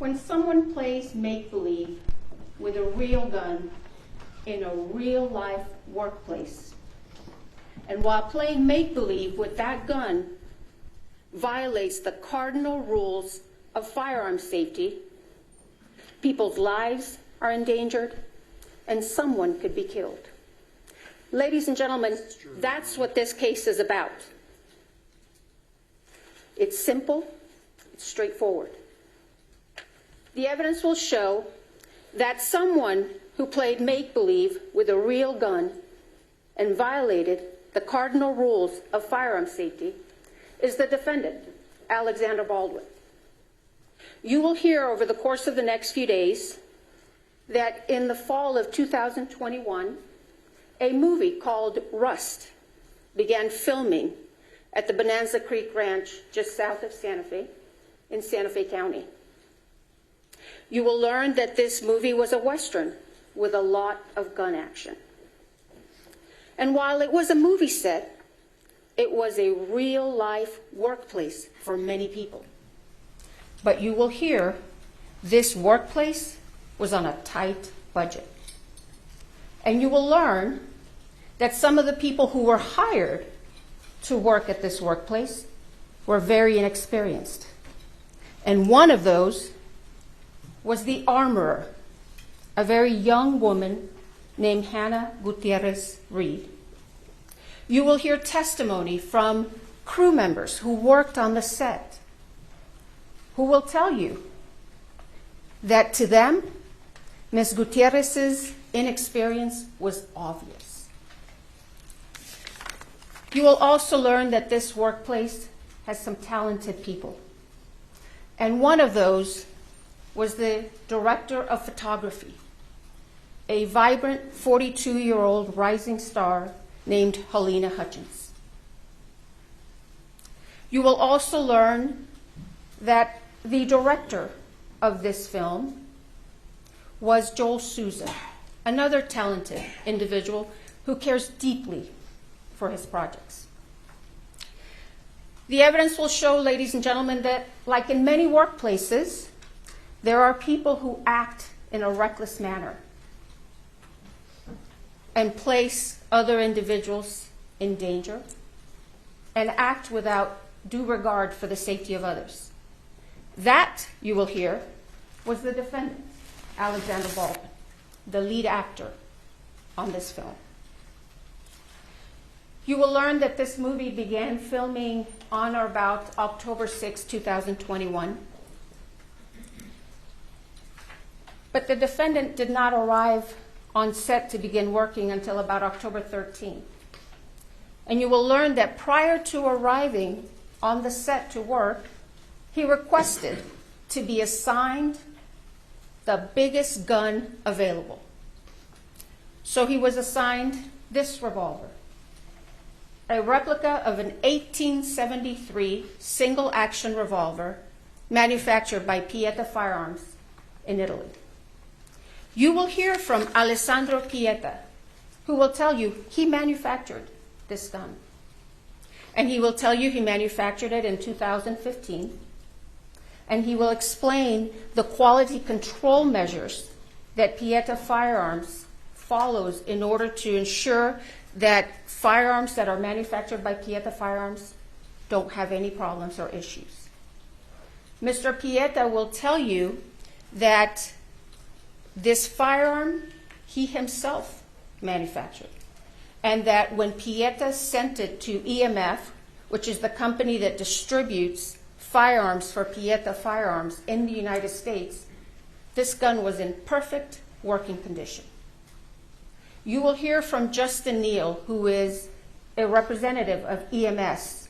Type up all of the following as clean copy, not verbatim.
When someone plays make-believe with a real gun in a real-life workplace, and while playing make-believe with that gun violates the cardinal rules of firearm safety, people's lives are endangered, and someone could be killed. Ladies and gentlemen, that's what this case is about. It's simple, it's straightforward. The evidence will show that someone who played make-believe with a real gun and violated the cardinal rules of firearm safety is the defendant, Alexander Baldwin. You will hear over the course of the next few days that in the fall of 2021, a movie called Rust began filming at the Bonanza Creek Ranch just south of Santa Fe in Santa Fe County. You will learn that this movie was a Western with a lot of gun action. And while it was a movie set, it was a real-life workplace for many people. But you will hear this workplace was on a tight budget. And you will learn that some of the people who were hired to work at this workplace were very inexperienced. And one of those was the armorer, a very young woman named Halyna Gutierrez-Reed. You will hear testimony from crew members who worked on the set, who will tell you that to them, Ms. Gutierrez's inexperience was obvious. You will also learn that this workplace has some talented people. And one of those was the director of photography, a vibrant 42-year-old rising star named Halyna Hutchins. You will also learn that the director of this film was Joel Souza, another talented individual who cares deeply for his projects. The evidence will show, ladies and gentlemen, that like in many workplaces, there are people who act in a reckless manner and place other individuals in danger and act without due regard for the safety of others. That, you will hear, was the defendant, Alexander Baldwin, the lead actor on this film. You will learn that this movie began filming on or about October 6, 2021. But the defendant did not arrive on set to begin working until about October 13. And you will learn that prior to arriving on the set to work, he requested to be assigned the biggest gun available. So he was assigned this revolver, a replica of an 1873 single-action revolver manufactured by Pieta Firearms in Italy. You will hear from Alessandro Pieta, who will tell you he manufactured this gun. And he will tell you he manufactured it in 2015. And he will explain the quality control measures that Pieta Firearms follows in order to ensure that firearms that are manufactured by Pieta Firearms don't have any problems or issues. Mr. Pieta will tell you that this firearm he himself manufactured, and that when Pieta sent it to EMF, which is the company that distributes firearms for Pieta Firearms in the United States, this gun was in perfect working condition. You will hear from Justin Neal, who is a representative of EMF,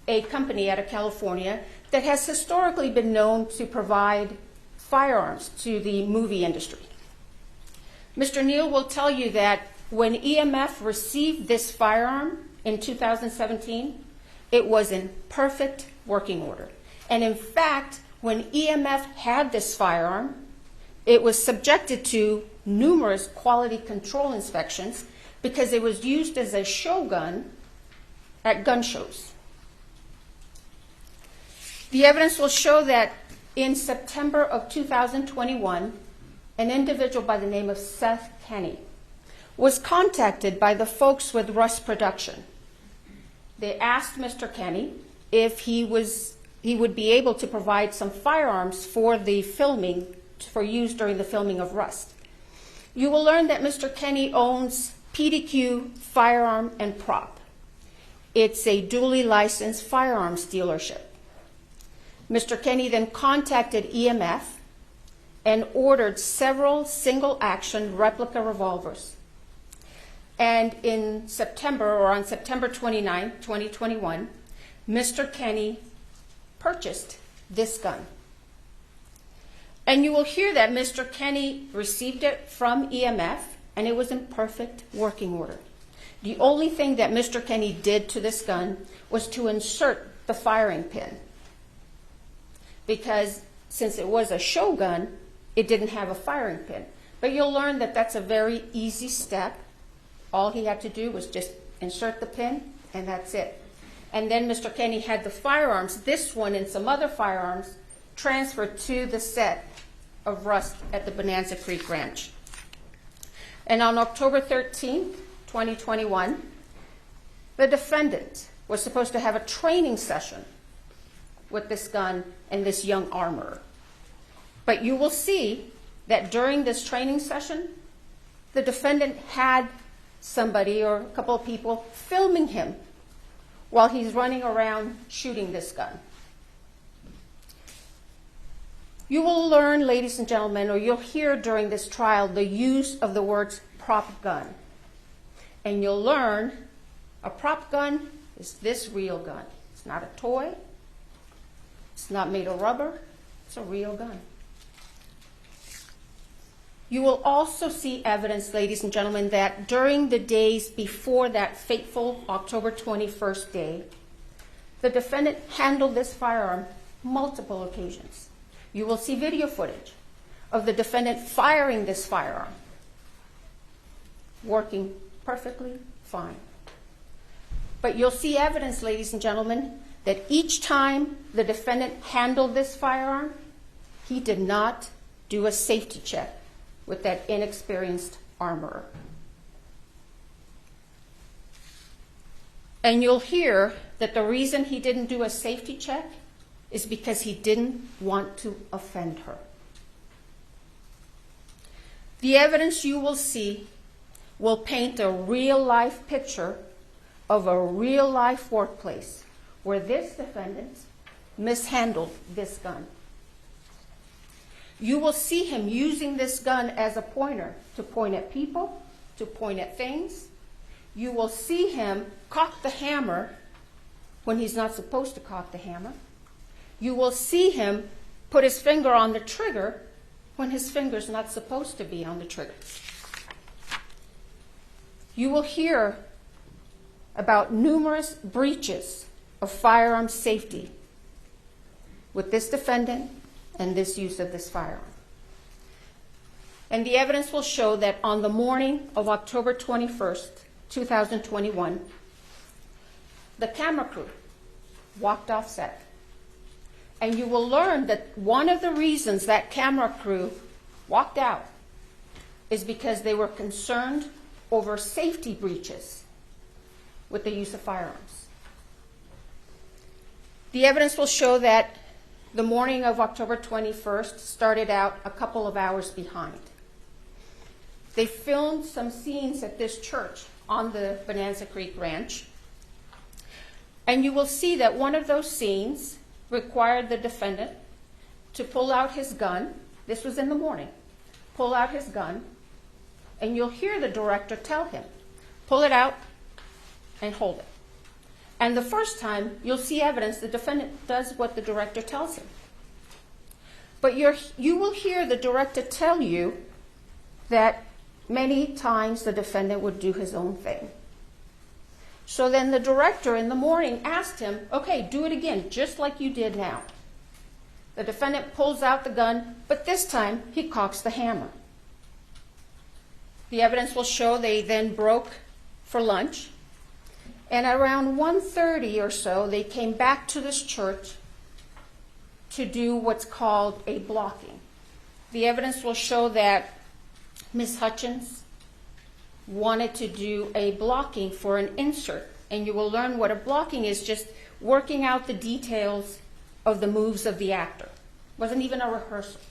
a company out of California that has historically been known to provide firearms to the movie industry. Mr. Neal will tell you that when EMF received this firearm in 2017, it was in perfect working order. And in fact, when EMF had this firearm, it was subjected to numerous quality control inspections because it was used as a show gun at gun shows. The evidence will show that In September of 2021, an individual by the name of Seth Kenny was contacted by the folks with Rust Production. They asked Mr. Kenny if he would be able to provide some firearms for the filming, for use during the filming of Rust. You will learn that Mr. Kenny owns PDQ Firearm and Prop. It's a duly licensed firearms dealership. Mr. Kenny then contacted EMF and ordered several single-action replica revolvers. And in September, or on September 29, 2021, Mr. Kenny purchased this gun. And you will hear that Mr. Kenny received it from EMF, and it was in perfect working order. The only thing that Mr. Kenny did to this gun was to insert the firing pin, because since it was a show gun, it didn't have a firing pin. But you'll learn that that's a very easy step. All he had to do was just insert the pin, and that's it. And then Mr. Kenny had the firearms, this one and some other firearms, transferred to the set of Rust at the Bonanza Creek Ranch. And on October 13, 2021, the defendant was supposed to have a training session with this gun and this young armorer. But you will see that during this training session, the defendant had somebody or a couple of people filming him while he's running around shooting this gun. You will learn, ladies and gentlemen, or you'll hear during this trial the use of the words prop gun. And you'll learn a prop gun is this real gun. It's not a toy. It's not made of rubber. It's a real gun. You will also see evidence, ladies and gentlemen, that during the days before that fateful October 21st day, the defendant handled this firearm multiple occasions. You will see video footage of the defendant firing this firearm, working perfectly fine. But you'll see evidence, ladies and gentlemen, that each time the defendant handled this firearm, he did not do a safety check with that inexperienced armorer. And you'll hear that the reason he didn't do a safety check is because he didn't want to offend her. The evidence you will see will paint a real-life picture of a real-life workplace where this defendant mishandled this gun. You will see him using this gun as a pointer to point at people, to point at things. You will see him cock the hammer when he's not supposed to cock the hammer. You will see him put his finger on the trigger when his finger's not supposed to be on the trigger. You will hear about numerous breaches of firearm safety with this defendant and this use of this firearm. And the evidence will show that on the morning of October 21st, 2021, the camera crew walked off set. And you will learn that one of the reasons that camera crew walked out is because they were concerned over safety breaches with the use of firearms. The evidence will show that the morning of October 21st started out a couple of hours behind. They filmed some scenes at this church on the Bonanza Creek Ranch. And you will see that one of those scenes required the defendant to pull out his gun. This was in the morning. Pull out his gun. And you'll hear the director tell him, pull it out and hold it. And the first time, you'll see evidence the defendant does what the director tells him. But you will hear the director tell you that many times the defendant would do his own thing. So then the director in the morning asked him, okay, do it again, just like you did now. The defendant pulls out the gun, but this time he cocks the hammer. The evidence will show they then broke for lunch. And around 1:30 or so, they came back to this church to do what's called a blocking. The evidence will show that Ms. Hutchins wanted to do a blocking for an insert, and you will learn what a blocking is, just working out the details of the moves of the actor. It wasn't even a rehearsal.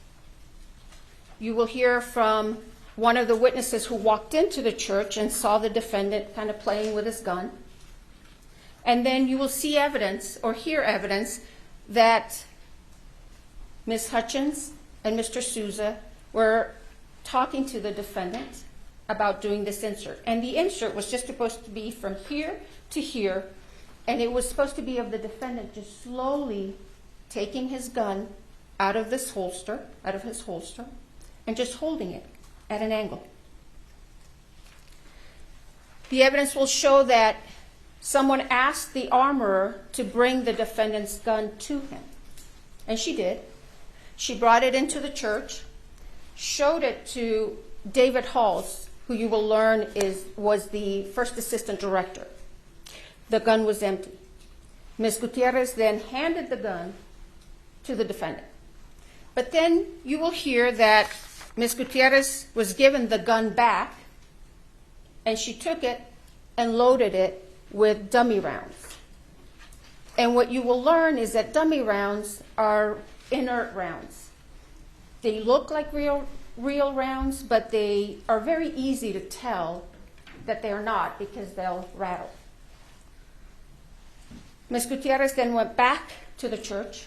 You will hear from one of the witnesses who walked into the church and saw the defendant kind of playing with his gun. And then you will see evidence or hear evidence that Ms. Hutchins and Mr. Souza were talking to the defendant about doing this insert. And the insert was just supposed to be from here to here, and it was supposed to be of the defendant just slowly taking his gun out of his holster, and just holding it at an angle. The evidence will show that someone asked the armorer to bring the defendant's gun to him, and she did. She brought it into the church, showed it to David Halls, who you will learn was the first assistant director. The gun was empty. Ms. Gutierrez then handed the gun to the defendant. But then you will hear that Ms. Gutierrez was given the gun back, and she took it and loaded it with dummy rounds. And what you will learn is that dummy rounds are inert rounds. They look like real rounds, but they are very easy to tell that they are not because they'll rattle. Ms. Gutierrez then went back to the church,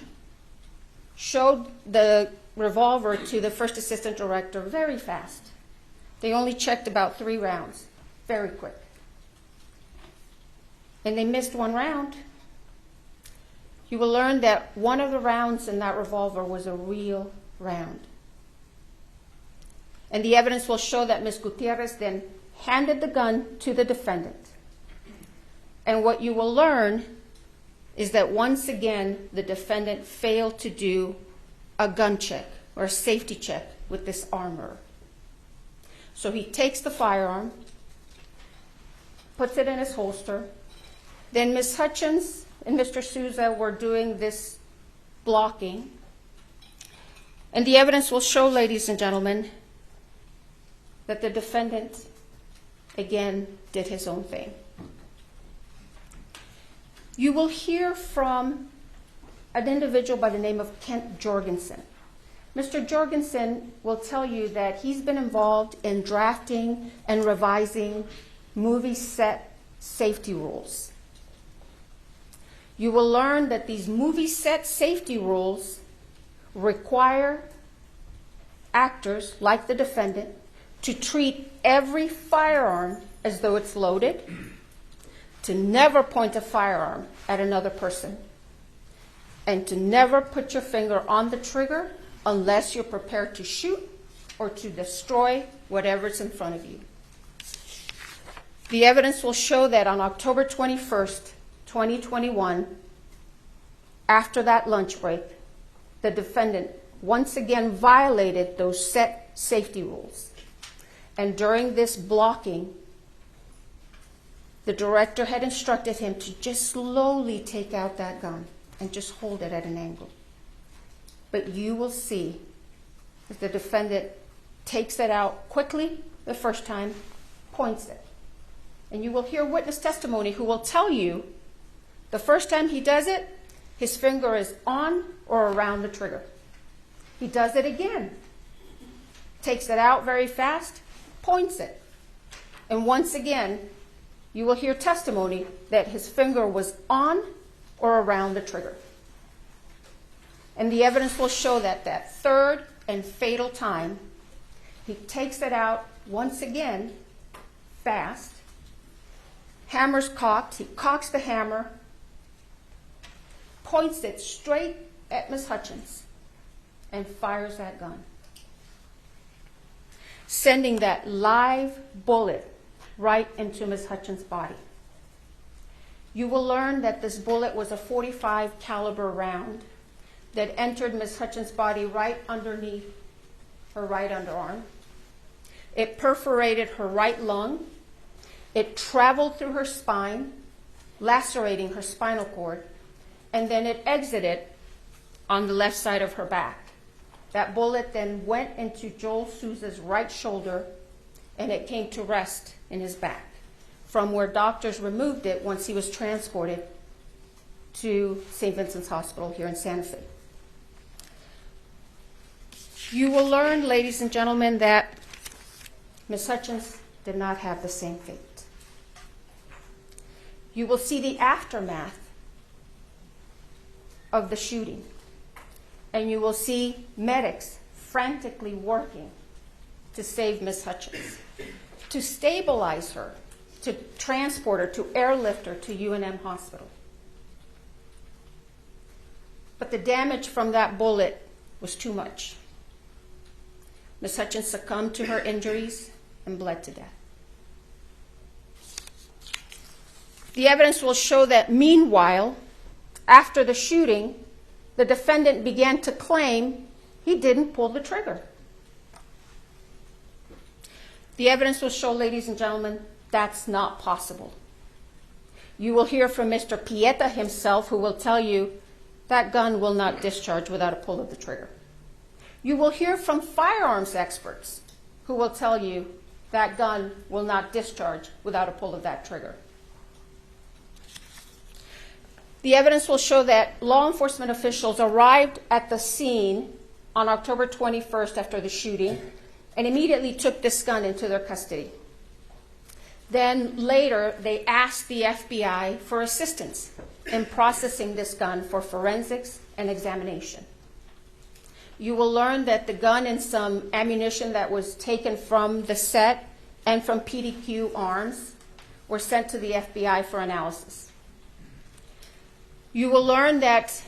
showed the revolver to the first assistant director very fast. They only checked about 3 rounds, very quick. And they missed 1 round. You will learn that one of the rounds in that revolver was a real round. And the evidence will show that Ms. Gutierrez then handed the gun to the defendant. And what you will learn is that once again, the defendant failed to do a gun check or a safety check with this armorer. So he takes the firearm, puts it in his holster. Then Ms. Hutchins and Mr. Souza were doing this blocking. And the evidence will show, ladies and gentlemen, that the defendant, again, did his own thing. You will hear from an individual by the name of Kent Jorgensen. Mr. Jorgensen will tell you that he's been involved in drafting and revising movie set safety rules. You will learn that these movie set safety rules require actors, like the defendant, to treat every firearm as though it's loaded, to never point a firearm at another person, and to never put your finger on the trigger unless you're prepared to shoot or to destroy whatever's in front of you. The evidence will show that on October 21st, 2021, after that lunch break, the defendant once again violated those set safety rules. And during this blocking, the director had instructed him to just slowly take out that gun and just hold it at an angle. But you will see that the defendant takes it out quickly the first time, points it. And you will hear witness testimony who will tell you the first time he does it, his finger is on or around the trigger. He does it again, takes it out very fast, points it. And once again, you will hear testimony that his finger was on or around the trigger. And the evidence will show that that third and fatal time, he takes it out once again, fast, hammer's cocked, he cocks the hammer, points it straight at Ms. Hutchins, and fires that gun, sending that live bullet right into Ms. Hutchins' body. You will learn that this bullet was a .45 caliber round that entered Ms. Hutchins' body right underneath her right underarm. It perforated her right lung. It traveled through her spine, lacerating her spinal cord, and then it exited on the left side of her back. That bullet then went into Joel Souza's right shoulder, and it came to rest in his back, from where doctors removed it once he was transported to St. Vincent's Hospital here in Santa Fe. You will learn, ladies and gentlemen, that Ms. Hutchins did not have the same fate. You will see the aftermath of the shooting, and you will see medics frantically working to save Ms. Hutchins, to stabilize her, to transport her, to airlift her to UNM Hospital. But the damage from that bullet was too much. Ms. Hutchins succumbed to her injuries and bled to death. The evidence will show that meanwhile, after the shooting, the defendant began to claim he didn't pull the trigger. The evidence will show, ladies and gentlemen, that's not possible. You will hear from Mr. Pieta himself, who will tell you that gun will not discharge without a pull of the trigger. You will hear from firearms experts who will tell you that gun will not discharge without a pull of that trigger. The evidence will show that law enforcement officials arrived at the scene on October 21st after the shooting and immediately took this gun into their custody. Then later, they asked the FBI for assistance in processing this gun for forensics and examination. You will learn that the gun and some ammunition that was taken from the set and from PDQ arms were sent to the FBI for analysis. You will learn that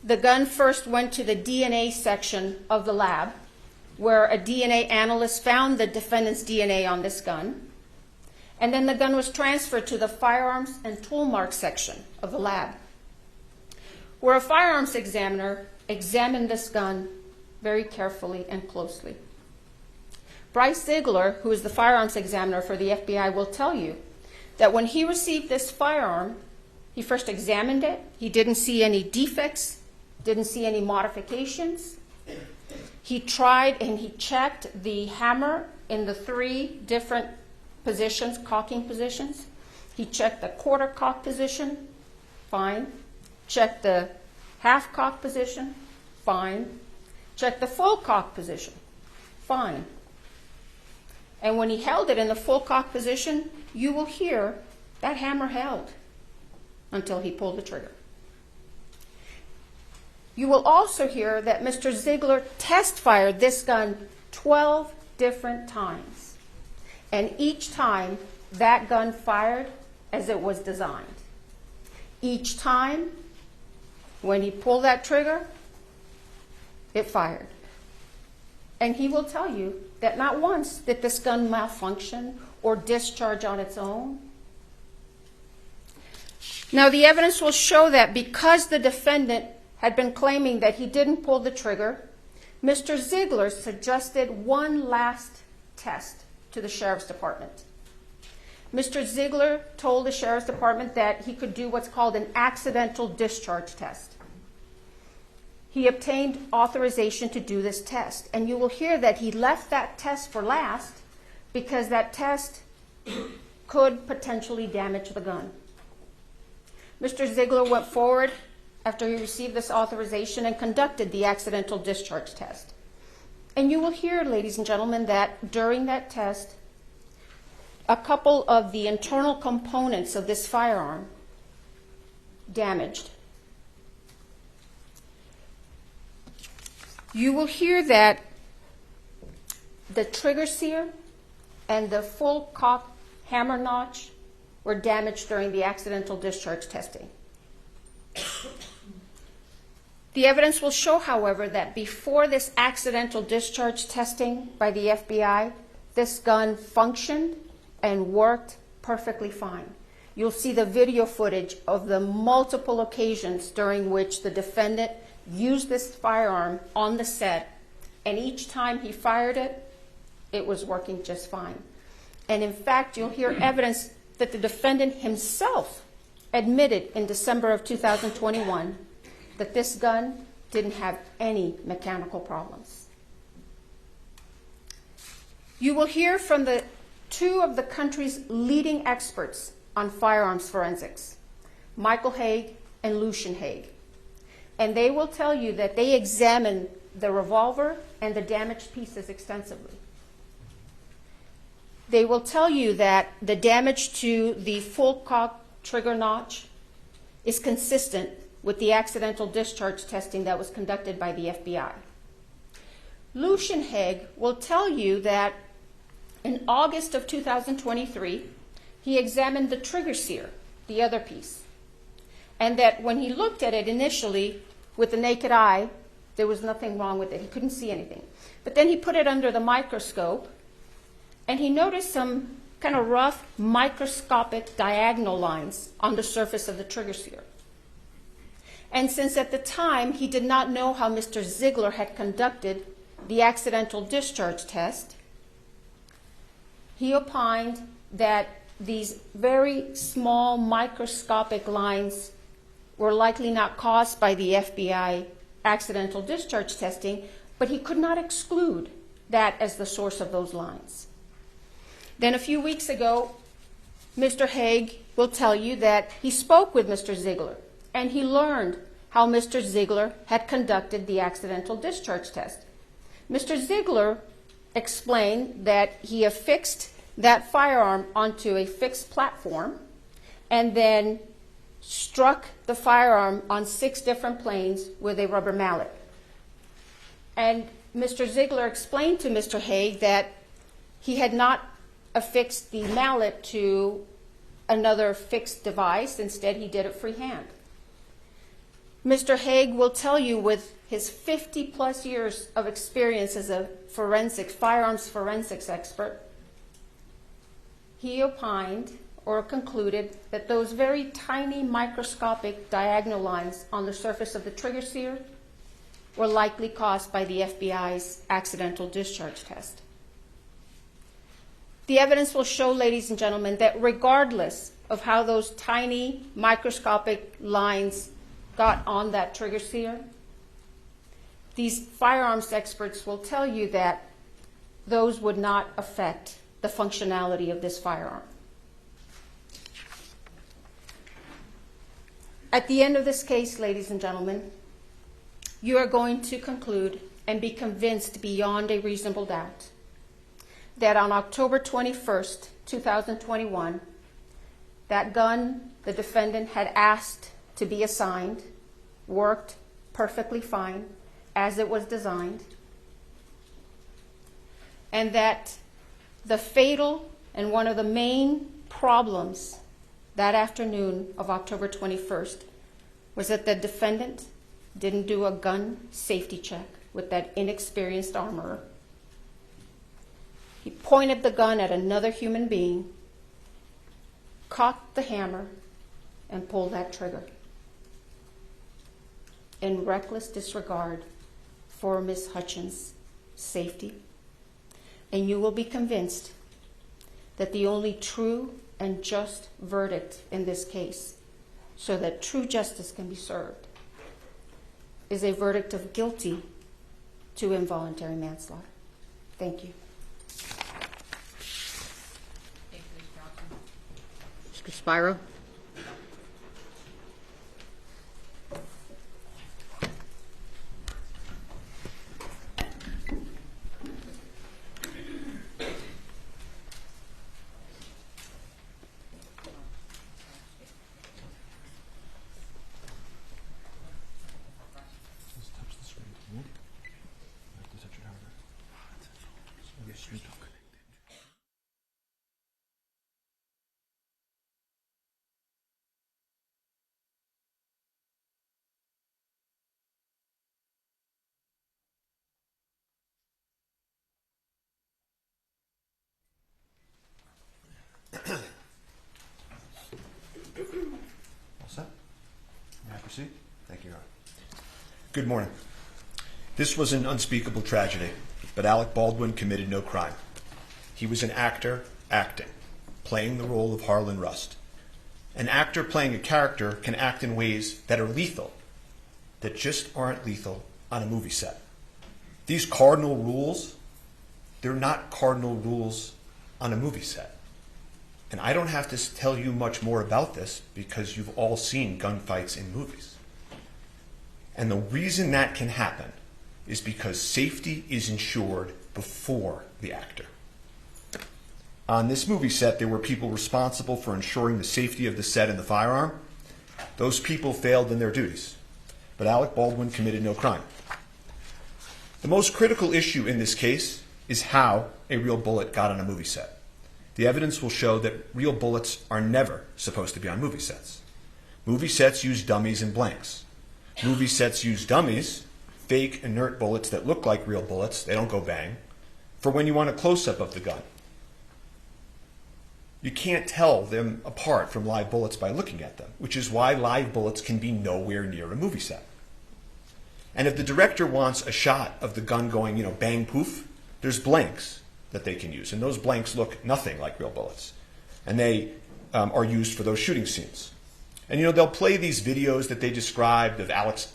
the gun first went to the DNA section of the lab, where a DNA analyst found the defendant's DNA on this gun, and then the gun was transferred to the firearms and tool mark section of the lab, where a firearms examiner examined this gun very carefully and closely. Bryce Ziegler, who is the firearms examiner for the FBI, will tell you that when he received this firearm, he first examined it. He didn't see any defects, didn't see any modifications. He tried and he checked the hammer in the 3 different positions, cocking positions. He checked the quarter cock position, fine. Checked the half cock position, fine. Checked the full cock position, fine. And when he held it in the full cock position, you will hear that hammer held until he pulled the trigger. You will also hear that Mr. Ziegler test fired this gun 12 different times. And each time, that gun fired as it was designed. Each time, when he pulled that trigger, it fired. And he will tell you that not once did this gun malfunction or discharge on its own. Now, the evidence will show that because the defendant had been claiming that he didn't pull the trigger, Mr. Ziegler suggested one last test to the Sheriff's Department. Mr. Ziegler told the Sheriff's Department that he could do what's called an accidental discharge test. He obtained authorization to do this test, and you will hear that he left that test for last because that test could potentially damage the gun. Mr. Ziegler went forward after he received this authorization and conducted the accidental discharge test. And you will hear, ladies and gentlemen, that during that test, a couple of the internal components of this firearm damaged. You will hear that the trigger sear and the full cock hammer notch were damaged during the accidental discharge testing. The evidence will show, however, that before this accidental discharge testing by the FBI, this gun functioned and worked perfectly fine. You'll see the video footage of the multiple occasions during which the defendant used this firearm on the set, and each time he fired it, it was working just fine. And in fact, you'll hear evidence that the defendant himself admitted in December of 2021 that this gun didn't have any mechanical problems. You will hear from the two of the country's leading experts on firearms forensics, Michael Hague and Lucian Hague. And they will tell you that they examined the revolver and the damaged pieces extensively. They will tell you that the damage to the full cock trigger notch is consistent with the accidental discharge testing that was conducted by the FBI. Lucian Hague will tell you that in August of 2023, he examined the trigger sear, the other piece, and that when he looked at it initially with the naked eye, there was nothing wrong with it. He couldn't see anything. But then he put it under the microscope, and he noticed some kind of rough microscopic diagonal lines on the surface of the trigger sear. And since at the time he did not know how Mr. Ziegler had conducted the accidental discharge test, he opined that these very small microscopic lines were likely not caused by the FBI accidental discharge testing, but he could not exclude that as the source of those lines. Then a few weeks ago, Mr. Hague will tell you that he spoke with Mr. Ziegler, and he learned how Mr. Ziegler had conducted the accidental discharge test. Mr. Ziegler explained that he affixed that firearm onto a fixed platform and then struck the firearm on 6 different planes with a rubber mallet. And Mr. Ziegler explained to Mr. Hague that he had not affixed the mallet to another fixed device. Instead, he did it freehand. Mr. Hague will tell you, with his 50-plus years of experience as a firearms forensics expert, he opined or concluded that those very tiny microscopic diagonal lines on the surface of the trigger sear were likely caused by the FBI's accidental discharge test. The evidence will show, ladies and gentlemen, that regardless of how those tiny microscopic lines got on that trigger sear, these firearms experts will tell you that those would not affect the functionality of this firearm. At the end of this case, ladies and gentlemen, you are going to conclude and be convinced beyond a reasonable doubt that on October 21st, 2021, that gun the defendant had asked to be assigned worked perfectly fine as it was designed, and that the fatal and one of the main problems that afternoon of October 21st was that the defendant didn't do a gun safety check with that inexperienced armorer. He pointed the gun at another human being, cocked the hammer, and pulled that trigger in reckless disregard for Ms. Hutchins' safety. And you will be convinced that the only true and just verdict in this case, so that true justice can be served, is a verdict of guilty to involuntary manslaughter. Thank you. Mr. Spiro. All set? May I proceed? Thank you, Your Honor. Good morning. This was an unspeakable tragedy, but Alec Baldwin committed no crime. He was an actor acting, playing the role of Harlan Rust. An actor playing a character can act in ways that are lethal, that just aren't lethal on a movie set. These cardinal rules, they're not cardinal rules on a movie set. And I don't have to tell you much more about this because you've all seen gunfights in movies. And the reason that can happen is because safety is ensured before the actor. On this movie set, there were people responsible for ensuring the safety of the set and the firearm. Those people failed in their duties, but Alec Baldwin committed no crime. The most critical issue in this case is how a real bullet got on a movie set. The evidence will show that real bullets are never supposed to be on movie sets. Movie sets use dummies and blanks. Movie sets use dummies, fake inert bullets that look like real bullets, they don't go bang, for when you want a close-up of the gun. You can't tell them apart from live bullets by looking at them, which is why live bullets can be nowhere near a movie set. And if the director wants a shot of the gun going, bang, poof, there's blanks that they can use. And those blanks look nothing like real bullets. And they are used for those shooting scenes. And, they'll play these videos that they described of Alec's,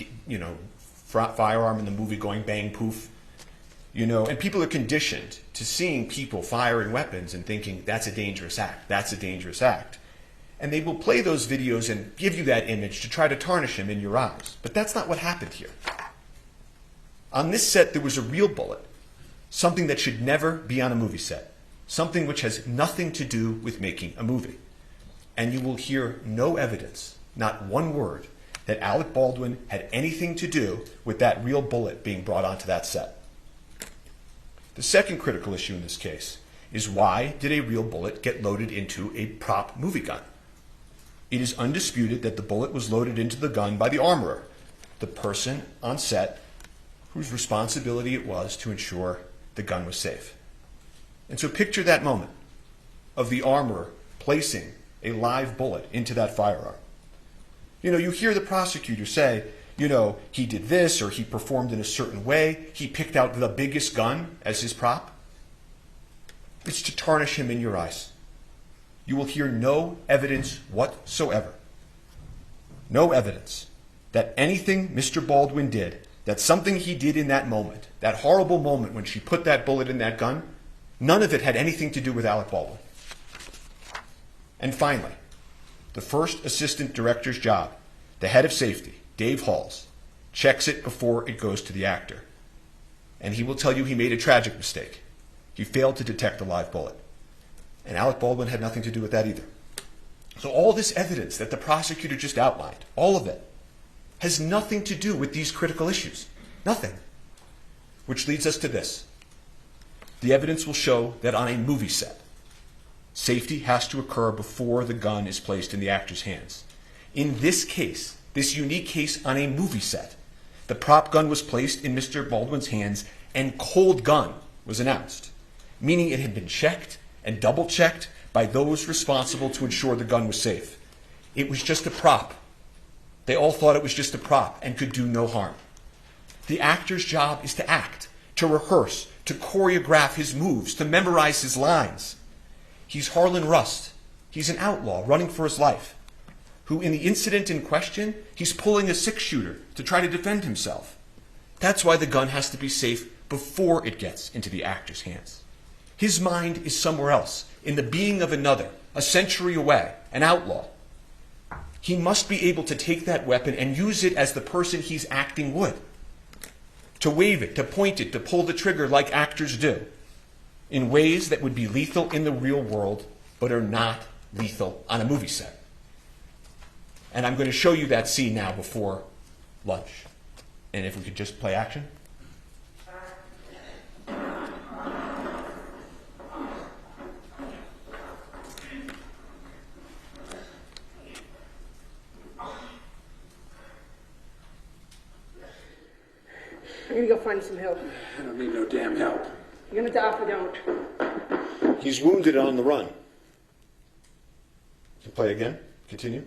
firearm in the movie going bang, poof. And people are conditioned to seeing people firing weapons and thinking, that's a dangerous act, that's a dangerous act. And they will play those videos and give you that image to try to tarnish him in your eyes. But that's not what happened here. On this set, there was a real bullet, something that should never be on a movie set, something which has nothing to do with making a movie. And you will hear no evidence, not one word, that Alec Baldwin had anything to do with that real bullet being brought onto that set. The second critical issue in this case is why did a real bullet get loaded into a prop movie gun? It is undisputed that the bullet was loaded into the gun by the armorer, the person on set whose responsibility it was to ensure the gun was safe. And so picture that moment of the armorer placing a live bullet into that firearm. You hear the prosecutor say, he did this or he performed in a certain way. He picked out the biggest gun as his prop. It's to tarnish him in your eyes. You will hear no evidence whatsoever. No evidence that anything Mr. Baldwin did, that something he did in that moment, that horrible moment when she put that bullet in that gun, none of it had anything to do with Alec Baldwin. And finally, the first assistant director's job, the head of safety, Dave Halls, checks it before it goes to the actor. And he will tell you he made a tragic mistake. He failed to detect a live bullet. And Alec Baldwin had nothing to do with that either. So all this evidence that the prosecutor just outlined, all of it, has nothing to do with these critical issues. Nothing. Which leads us to this. The evidence will show that on a movie set, safety has to occur before the gun is placed in the actor's hands. In this case, this unique case on a movie set, the prop gun was placed in Mr. Baldwin's hands and cold gun was announced, meaning it had been checked and double-checked by those responsible to ensure the gun was safe. It was just a prop. They all thought it was just a prop and could do no harm. The actor's job is to act, to rehearse, to choreograph his moves, to memorize his lines. He's Harlan Rust. He's an outlaw running for his life, who in the incident in question, he's pulling a six-shooter to try to defend himself. That's why the gun has to be safe before it gets into the actor's hands. His mind is somewhere else, in the being of another, a century away, an outlaw. He must be able to take that weapon and use it as the person he's acting would. To wave it, to point it, to pull the trigger like actors do, in ways that would be lethal in the real world, but are not lethal on a movie set. And I'm going to show you that scene now before lunch. And if we could just play action. I'm gonna go find some help. I don't need no damn help. You're gonna die if we don't. He's wounded on the run. Play again. Continue.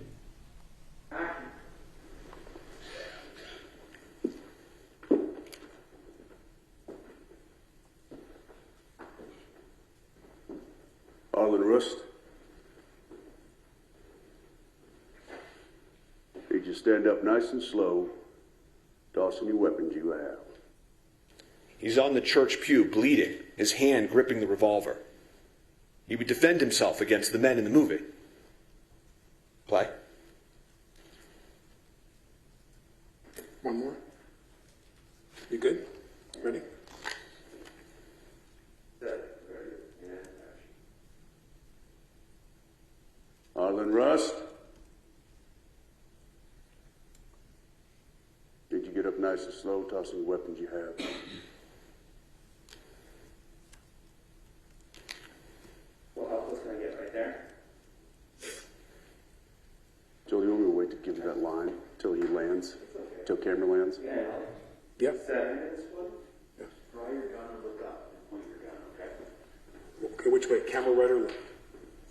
Harlan Rust. Need you stand up nice and slow Toss any weapons you have. He's on the church pew, bleeding, his hand gripping the revolver. He would defend himself against the men in the movie. Play. One more. You good? Ready? Arlen Rust? Did you get up nice and slow, tossing the weapons you have? What help can I get right there? Joel, you want me to wait to give you that line till he lands? Till camera lands? Yeah. Yep. 7 minutes, one? Draw your gun and look up and point your gun, okay? Okay, which way? Camera right or left?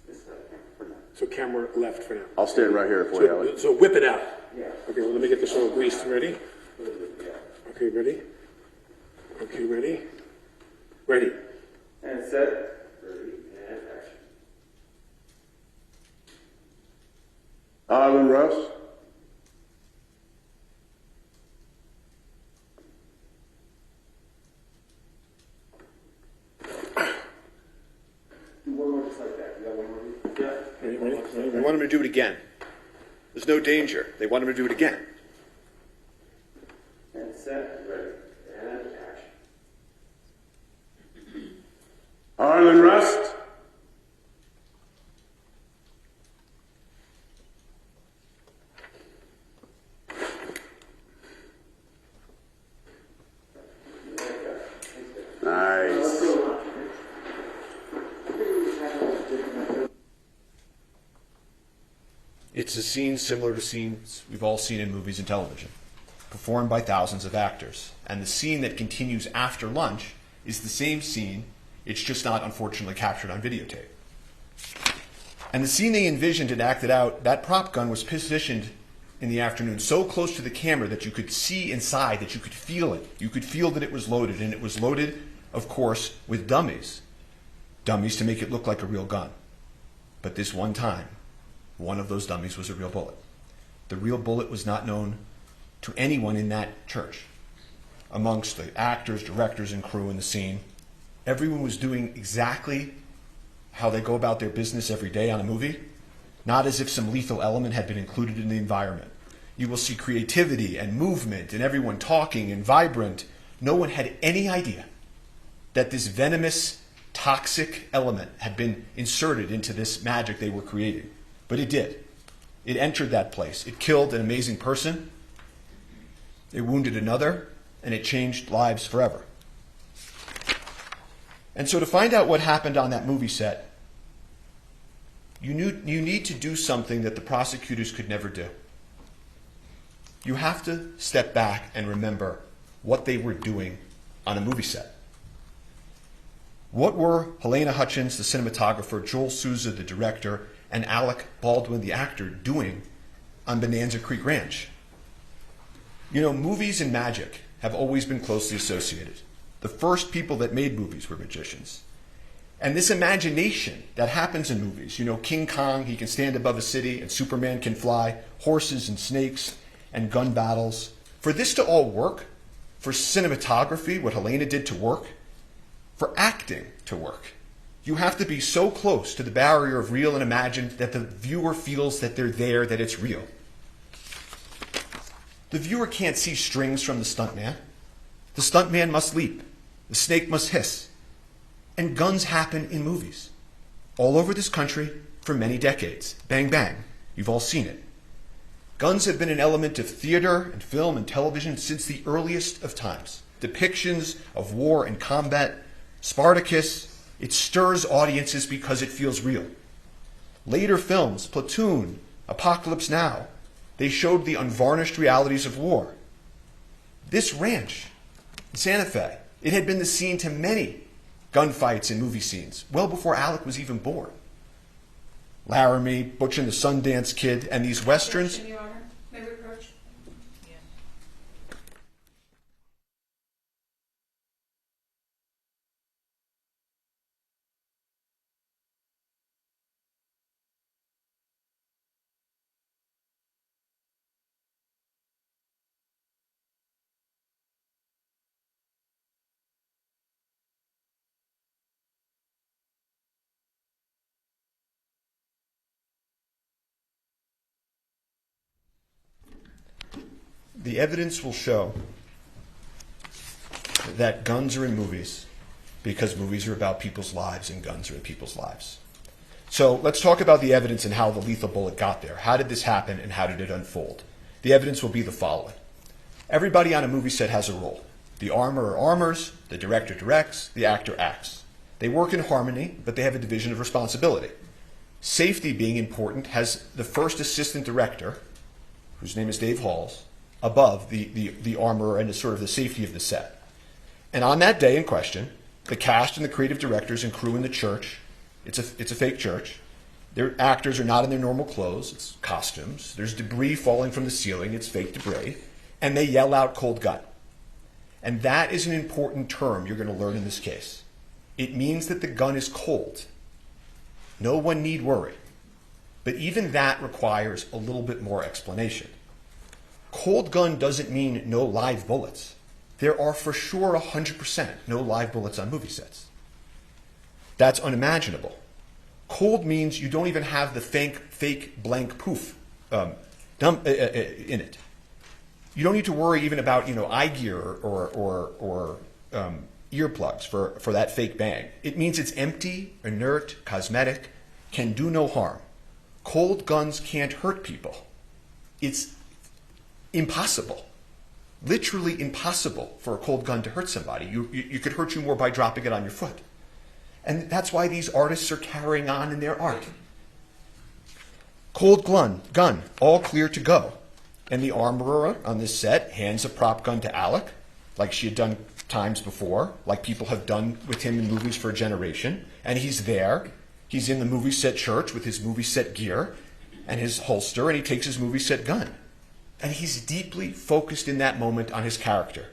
This side, for now. So camera left for now. I'll stand right here for you, Alec. So whip it out. Yeah. Okay, well, let me get this all greased. Ready? Yeah. Okay, ready? Okay, ready? Ready. And set. Ready, and action. Arlen Rust? Do one more just like that. You got one more? Yeah. Ready, ready, ready, They ready. want him to do it again. There's no danger. They want him to do it again. And set. Ready, and action. Arlen Rust? Nice. It's a scene similar to scenes we've all seen in movies and television, performed by thousands of actors. And the scene that continues after lunch is the same scene, it's just not unfortunately captured on videotape. And the scene they envisioned and acted out, that prop gun was positioned in the afternoon so close to the camera that you could see inside, that you could feel it. You could feel that it was loaded, and it was loaded, of course, with dummies. Dummies to make it look like a real gun. But this one time, one of those dummies was a real bullet. The real bullet was not known to anyone in that church. Amongst the actors, directors, and crew in the scene, everyone was doing exactly how they go about their business every day on a movie, not as if some lethal element had been included in the environment. You will see creativity and movement and everyone talking and vibrant. No one had any idea that this venomous, toxic element had been inserted into this magic they were creating. But it did. It entered that place. It killed an amazing person. It wounded another, and it changed lives forever. And so to find out what happened on that movie set, you need to do something that the prosecutors could never do. You have to step back and remember what they were doing on a movie set. What were Halyna Hutchins, the cinematographer, Joel Souza, the director, and Alec Baldwin, the actor, doing on Bonanza Creek Ranch? You know, movies and magic have always been closely associated. The first people that made movies were magicians. And this imagination that happens in movies, you know, King Kong, he can stand above a city, and Superman can fly, horses and snakes and gun battles. For this to all work, for cinematography, what Halyna did to work, for acting to work, you have to be so close to the barrier of real and imagined that the viewer feels that they're there, that it's real. The viewer can't see strings from the stuntman. The stuntman must leap. The snake must hiss. And guns happen in movies. All over this country for many decades. Bang, bang. You've all seen it. Guns have been an element of theater and film and television since the earliest of times. Depictions of war and combat, Spartacus, it stirs audiences because it feels real. Later films, Platoon, Apocalypse Now, they showed the unvarnished realities of war. This ranch in Santa Fe, it had been the scene to many gunfights and movie scenes, well before Alec was even born. Laramie, Butch and the Sundance Kid, and these westerns. Your Honor, may we approach? The evidence will show that guns are in movies because movies are about people's lives and guns are in people's lives. So let's talk about the evidence and how the lethal bullet got there. How did this happen and how did it unfold? The evidence will be the following. Everybody on a movie set has a role. The armorer armors, the director directs, the actor acts. They work in harmony, but they have a division of responsibility. Safety being important has the first assistant director, whose name is Dave Halls, above the armorer and sort of the safety of the set. And on that day in question, the cast and the creative directors and crew in the church, it's a fake church, their actors are not in their normal clothes, it's costumes, there's debris falling from the ceiling, it's fake debris, and they yell out cold gun. And that is an important term you're going to learn in this case. It means that the gun is cold. No one need worry. But even that requires a little bit more explanation. Cold gun doesn't mean no live bullets. There are for sure 100% no live bullets on movie sets. That's unimaginable. Cold means you don't even have the fake blank poof in it. You don't need to worry even about eye gear or earplugs for that fake bang. It means it's empty, inert, cosmetic, can do no harm. Cold guns can't hurt people. It's impossible, literally impossible for a cold gun to hurt somebody. You could hurt you more by dropping it on your foot. And that's why these artists are carrying on in their art. Cold gun, all clear to go. And the armorer on this set hands a prop gun to Alec, like she had done times before, like people have done with him in movies for a generation. And he's there. He's in the movie set church with his movie set gear and his holster, and he takes his movie set gun. And he's deeply focused in that moment on his character.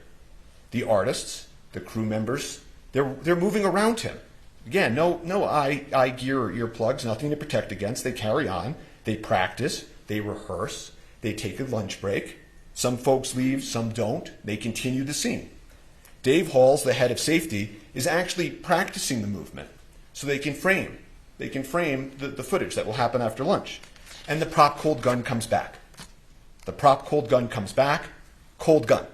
The artists, the crew members, they're moving around him. Again, no eye gear or earplugs, nothing to protect against. They carry on. They practice. They rehearse. They take a lunch break. Some folks leave, some don't. They continue the scene. Dave Halls, the head of safety, is actually practicing the movement so they can frame the footage that will happen after lunch. And the prop cold gun comes back. The prop cold gun comes back, cold gun.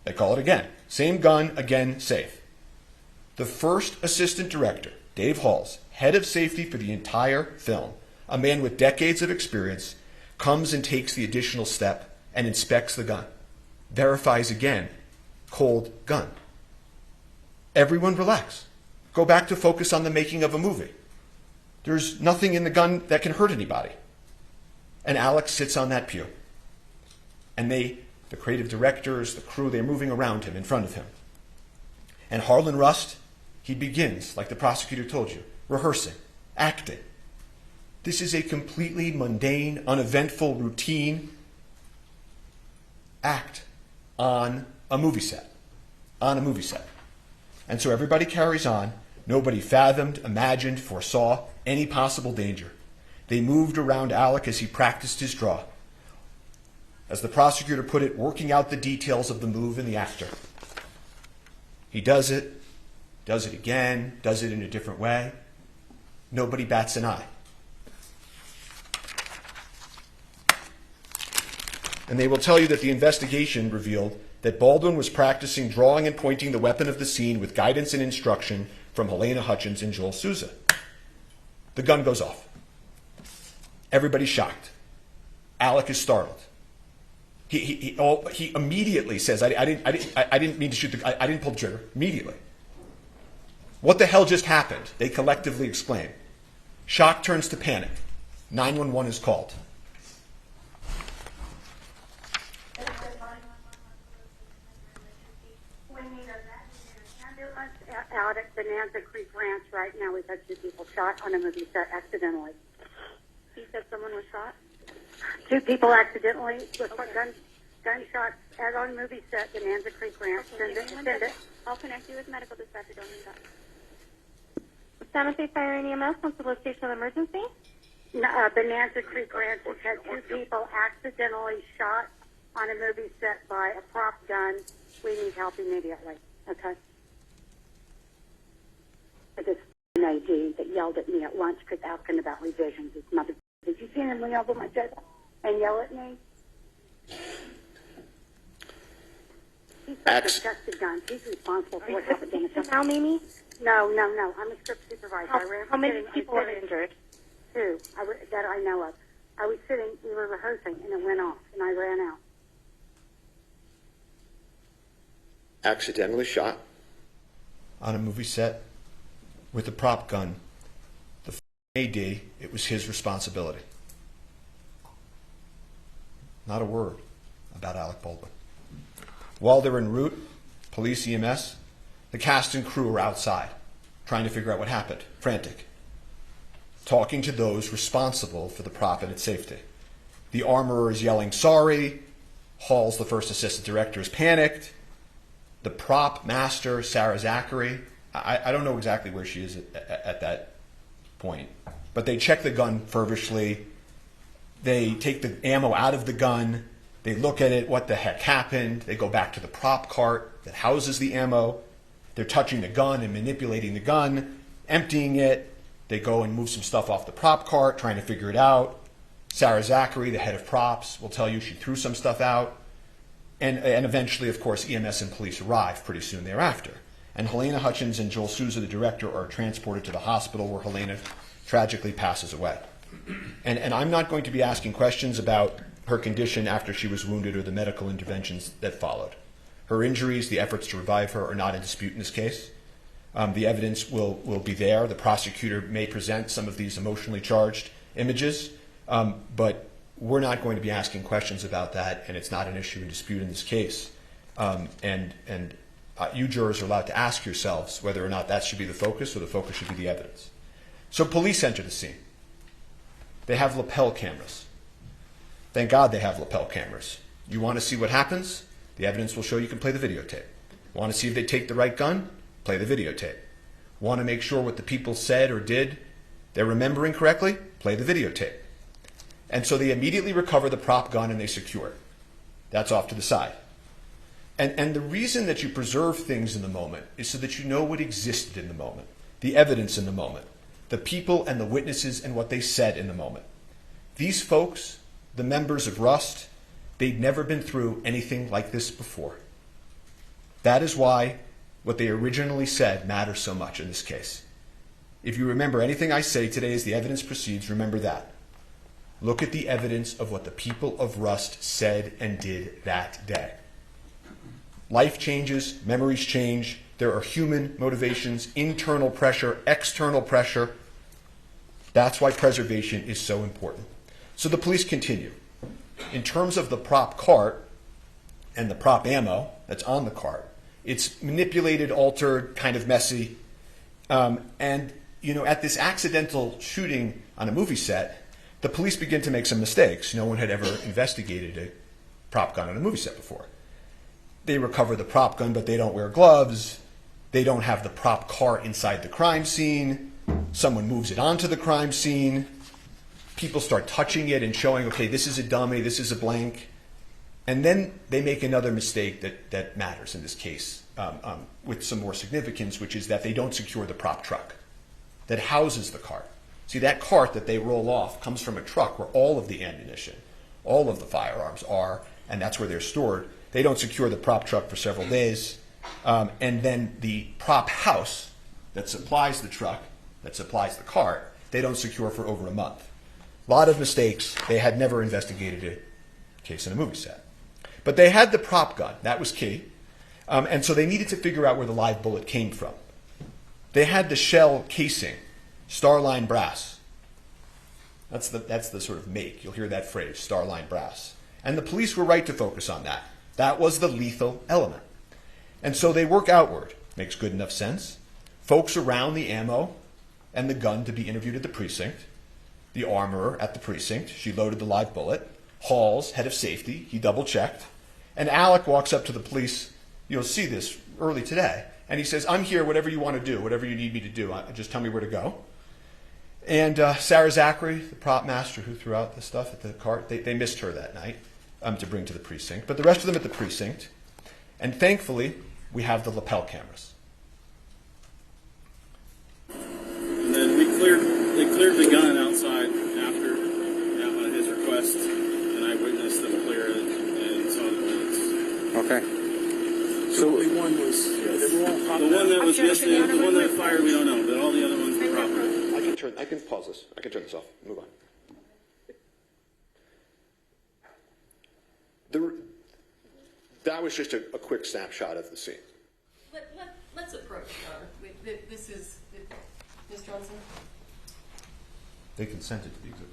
They call it again. Same gun, again, safe. The first assistant director, Dave Halls, head of safety for the entire film, a man with decades of experience, comes and takes the additional step and inspects the gun. Verifies again, cold gun. Everyone relax. Go back to focus on the making of a movie. There's nothing in the gun that can hurt anybody. And Alex sits on that pew. And the creative directors, the crew, they're moving around him, in front of him. And Harlan Rust, he begins, like the prosecutor told you, rehearsing, acting. This is a completely mundane, uneventful, routine act on a movie set. On a movie set. And so everybody carries on. Nobody fathomed, imagined, foresaw any possible danger. They moved around Alec as he practiced his draw. As the prosecutor put it, working out the details of the move and the actor. He does it again, does it in a different way. Nobody bats an eye. And they will tell you that the investigation revealed that Baldwin was practicing drawing and pointing the weapon of the scene with guidance and instruction from Halyna Hutchins and Joel Souza. The gun goes off. Everybody's shocked. Alec is startled. He immediately says, I didn't mean to shoot I didn't pull the trigger. Immediately. What the hell just happened? They collectively exclaim. Shock turns to panic. 911 is called. Out at Bonanza Creek Ranch right now. We've had 2 people shot on a movie set accidentally. He said someone was shot? 2 people accidentally with gunshots as on movie set, Bonanza Creek Ranch. Okay, Send it. I'll connect you with medical dispatcher. Don't need that. Santa Fe Fire and EMS, what's the location of the emergency? Bonanza Creek Ranch has had 2 people accidentally shot on a movie set by a prop gun. We need help immediately. Okay. This AD that yelled at me at lunch because asking about revisions. His mother, did you see him lean over my shoulder and yell at me? He possessed the gun. He's responsible for what happened in the Is now, Mimi? No. I'm a script supervisor. How many people were injured? Two that I know of. I was sitting, we were rehearsing, and it went off, and I ran out. Accidentally shot on a movie set with a prop gun. The AD, it was his responsibility. Not a word about Alec Baldwin. While they're en route, police, EMS, the cast and crew are outside trying to figure out what happened, frantic, talking to those responsible for the prop and its safety. The armorer is yelling, sorry. Hall's the first assistant director is panicked. The prop master, Sarah Zachary, I don't know exactly where she is at that point, but they check the gun feverishly. They take the ammo out of the gun. They look at it, what the heck happened. They go back to the prop cart that houses the ammo. They're touching the gun and manipulating the gun, emptying it. They go and move some stuff off the prop cart, trying to figure it out. Sarah Zachary, the head of props, will tell you she threw some stuff out. And eventually, of course, EMS and police arrive pretty soon thereafter. And Halyna Hutchins and Joel Souza, the director, are transported to the hospital where Halyna tragically passes away. And I'm not going to be asking questions about her condition after she was wounded or the medical interventions that followed. Her injuries, the efforts to revive her, are not in dispute in this case. The evidence will be there. The prosecutor may present some of these emotionally charged images, but we're not going to be asking questions about that, and it's not an issue in dispute in this case. You jurors are allowed to ask yourselves whether or not that should be the focus or the focus should be the evidence. So police enter the scene. They have lapel cameras. Thank God they have lapel cameras. You want to see what happens? The evidence will show you can play the videotape. Want to see if they take the right gun? Play the videotape. Want to make sure what the people said or did they're remembering correctly? Play the videotape. And so they immediately recover the prop gun and they secure it. That's off to the side. And the reason that you preserve things in the moment is so that you know what existed in the moment, the evidence in the moment, the people and the witnesses and what they said in the moment. These folks, the members of Rust, they'd never been through anything like this before. That is why what they originally said matters so much in this case. If you remember anything I say today as the evidence proceeds, remember that. Look at the evidence of what the people of Rust said and did that day. Life changes, memories change, there are human motivations, internal pressure, external pressure. That's why preservation is so important. So the police continue. In terms of the prop cart and the prop ammo that's on the cart, it's manipulated, altered, kind of messy. And, you know, at this accidental shooting on a movie set, the police begin to make some mistakes. No one had ever investigated a prop gun on a movie set before. They recover the prop gun, but they don't wear gloves. They don't have the prop cart inside the crime scene. Someone moves it onto the crime scene. People start touching it and showing, okay, this is a dummy, this is a blank. And then they make another mistake that matters in this case with some more significance, which is that they don't secure the prop truck that houses the cart. See, that cart that they roll off comes from a truck where all of the ammunition, all of the firearms are, and that's where they're stored. They don't secure the prop truck for several days. And then the prop house that supplies the truck, that supplies the cart, they don't secure for over a month. A lot of mistakes. They had never investigated a case in a movie set. But they had the prop gun. That was key. And so they needed to figure out where the live bullet came from. They had the shell casing, Starline brass. That's the sort of make. You'll hear that phrase, Starline brass. And the police were right to focus on that. That was the lethal element. And so they work outward. Makes good enough sense. Folks around the ammo and the gun to be interviewed at the precinct. The armorer at the precinct. She loaded the live bullet. Hall's head of safety. He double-checked. And Alec walks up to the police. You'll see this early today. And he says, I'm here, whatever you want to do, whatever you need me to do. Just tell me where to go. And Sarah Zachary, the prop master who threw out the stuff at the cart, they missed her that night to bring to the precinct. But the rest of them at the precinct. And thankfully, we have the lapel cameras. And then they cleared the gun outside after his request, and I witnessed them clear it and saw the bullets. Okay. only one was, they were all hot. The one that was missing, the one that fired, we don't know, but all the other ones were proper. I can pause this. I can turn this off. Move on. That was just a quick snapshot of the scene. Let's approach, this is, Ms. Johnson? They consented to the exhibit.